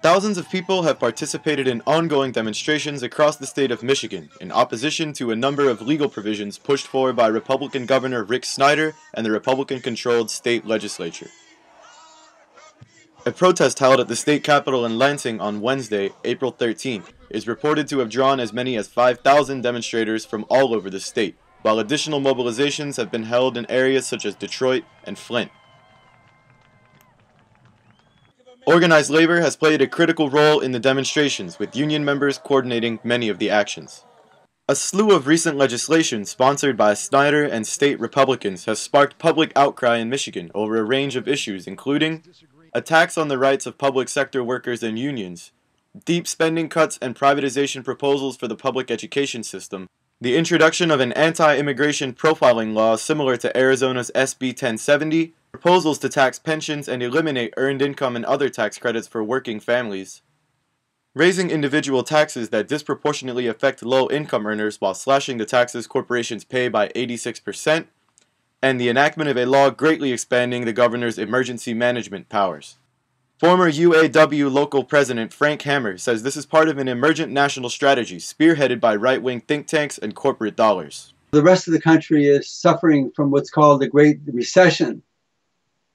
Thousands of people have participated in ongoing demonstrations across the state of Michigan in opposition to a number of legal provisions pushed forward by Republican Governor Rick Snyder and the Republican-controlled state legislature. A protest held at the state capitol in Lansing on Wednesday, April 13th, is reported to have drawn as many as 5,000 demonstrators from all over the state, while additional mobilizations have been held in areas such as Detroit and Flint. Organized labor has played a critical role in the demonstrations, with union members coordinating many of the actions. A slew of recent legislation sponsored by Snyder and state Republicans has sparked public outcry in Michigan over a range of issues, including attacks on the rights of public sector workers and unions, deep spending cuts and privatization proposals for the public education system, the introduction of an anti-immigration profiling law similar to Arizona's SB 1070, proposals to tax pensions and eliminate earned income and other tax credits for working families, raising individual taxes that disproportionately affect low-income earners while slashing the taxes corporations pay by 86%, and the enactment of a law greatly expanding the governor's emergency management powers. Former UAW local president Frank Hammer says this is part of an emergent national strategy spearheaded by right-wing think tanks and corporate dollars. The rest of the country is suffering from what's called the Great Recession.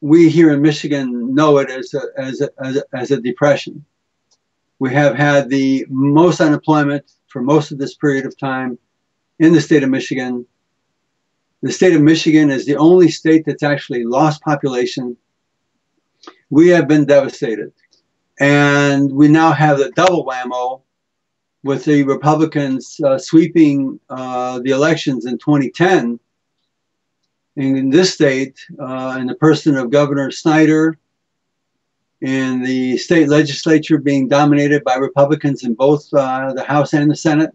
We here in Michigan know it as a depression. We have had the most unemployment for most of this period of time in the state of Michigan. The state of Michigan is the only state that's actually lost population. We have been devastated. And we now have the double whammo with the Republicans sweeping the elections in 2010 in this state, in the person of Governor Snyder, and the state legislature being dominated by Republicans in both the House and the Senate,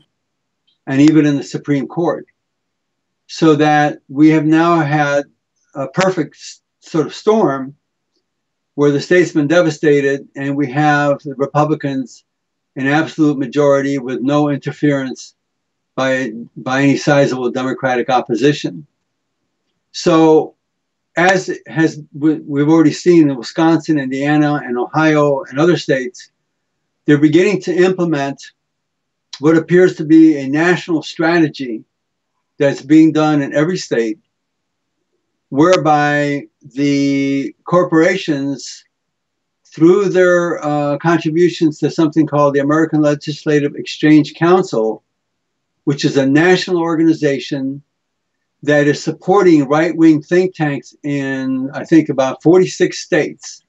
and even in the Supreme Court. So that we have now had a perfect sort of storm where the state's been devastated and we have the Republicans in absolute majority with no interference by any sizable Democratic opposition. So as we've already seen in Wisconsin, Indiana, and Ohio and other states, they're beginning to implement what appears to be a national strategy that's being done in every state, whereby the corporations, through their contributions to something called the American Legislative Exchange Council, which is a national organization that is supporting right-wing think tanks in, I think, about 46 states,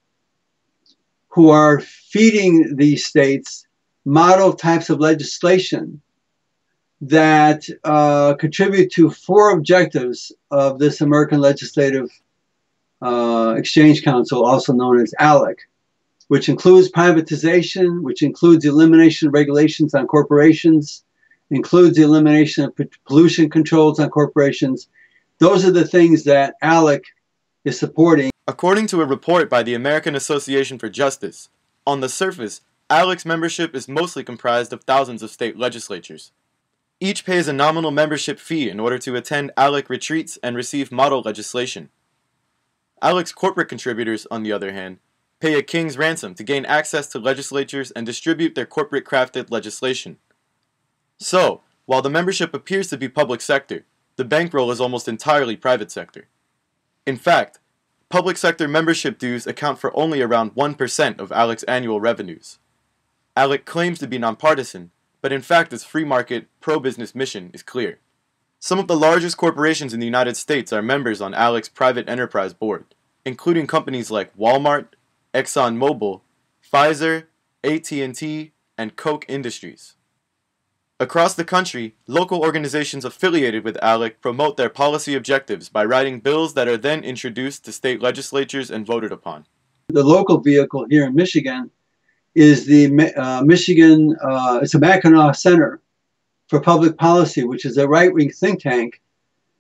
who are feeding these states model types of legislation that contribute to 4 objectives of this American Legislative Exchange Council, also known as ALEC, which includes privatization, which includes the elimination of regulations on corporations, includes the elimination of pollution controls on corporations. Those are the things that ALEC is supporting. According to a report by the American Association for Justice, on the surface, ALEC's membership is mostly comprised of thousands of state legislatures. Each pays a nominal membership fee in order to attend ALEC retreats and receive model legislation. ALEC's corporate contributors, on the other hand, pay a king's ransom to gain access to legislatures and distribute their corporate-crafted legislation. So, while the membership appears to be public sector, the bankroll is almost entirely private sector. In fact, public sector membership dues account for only around 1% of ALEC's annual revenues. ALEC claims to be nonpartisan, but in fact its free market, pro-business mission is clear. Some of the largest corporations in the United States are members on ALEC's private enterprise board, including companies like Walmart, ExxonMobil, Pfizer, AT&T, and Koch Industries. Across the country, local organizations affiliated with ALEC promote their policy objectives by writing bills that are then introduced to state legislatures and voted upon. The local vehicle here in Michigan is the it's a Mackinac Center for Public Policy, which is a right-wing think tank,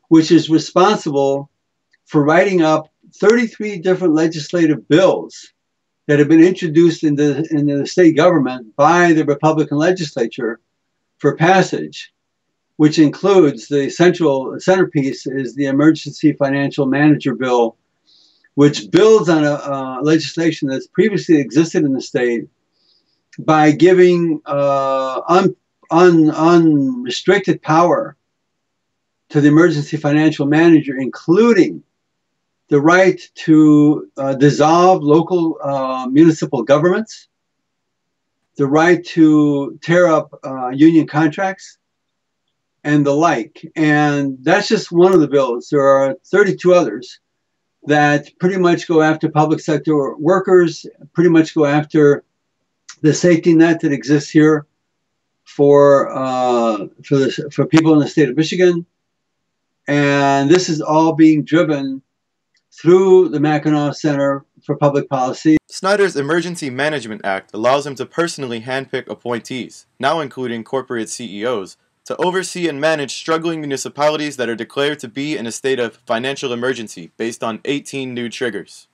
which is responsible for writing up 33 different legislative bills that have been introduced into the state government by the Republican legislature for passage, which includes the centerpiece is the Emergency Financial Manager Bill, which builds on a legislation that's previously existed in the state by giving unrestricted power to the emergency financial manager, including the right to dissolve local municipal governments, the right to tear up union contracts, and the like. And that's just one of the bills. There are 32 others that pretty much go after public sector workers, pretty much go after the safety net that exists here for people in the state of Michigan. And this is all being driven through the Mackinac Center for Public Policy. Snyder's Emergency Management Act allows him to personally handpick appointees, now including corporate CEOs, to oversee and manage struggling municipalities that are declared to be in a state of financial emergency based on 18 new triggers.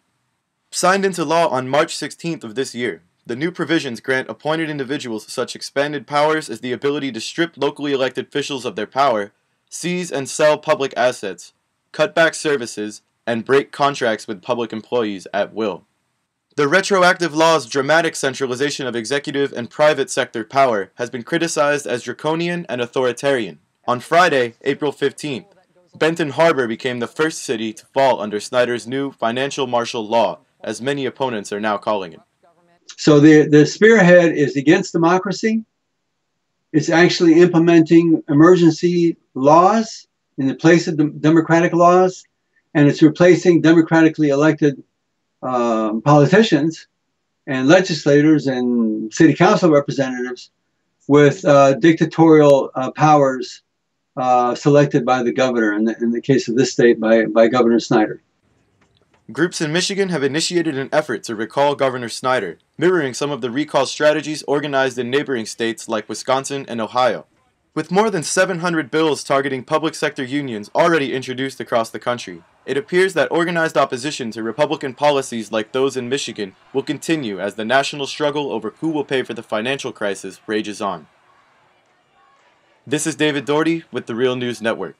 Signed into law on March 16th of this year, the new provisions grant appointed individuals such expanded powers as the ability to strip locally elected officials of their power, seize and sell public assets, cut back services, and break contracts with public employees at will. The retroactive law's dramatic centralization of executive and private sector power has been criticized as draconian and authoritarian. On Friday, April 15th, Benton Harbor became the first city to fall under Snyder's new financial martial law, as many opponents are now calling it. So the spearhead is against democracy. It's actually implementing emergency laws in the place of democratic laws, and it's replacing democratically elected politicians and legislators and city council representatives with dictatorial powers selected by the governor, in the case of this state, by Governor Snyder. Groups in Michigan have initiated an effort to recall Governor Snyder, mirroring some of the recall strategies organized in neighboring states like Wisconsin and Ohio. With more than 700 bills targeting public sector unions already introduced across the country, it appears that organized opposition to Republican policies like those in Michigan will continue as the national struggle over who will pay for the financial crisis rages on. This is David Doherty with the Real News Network.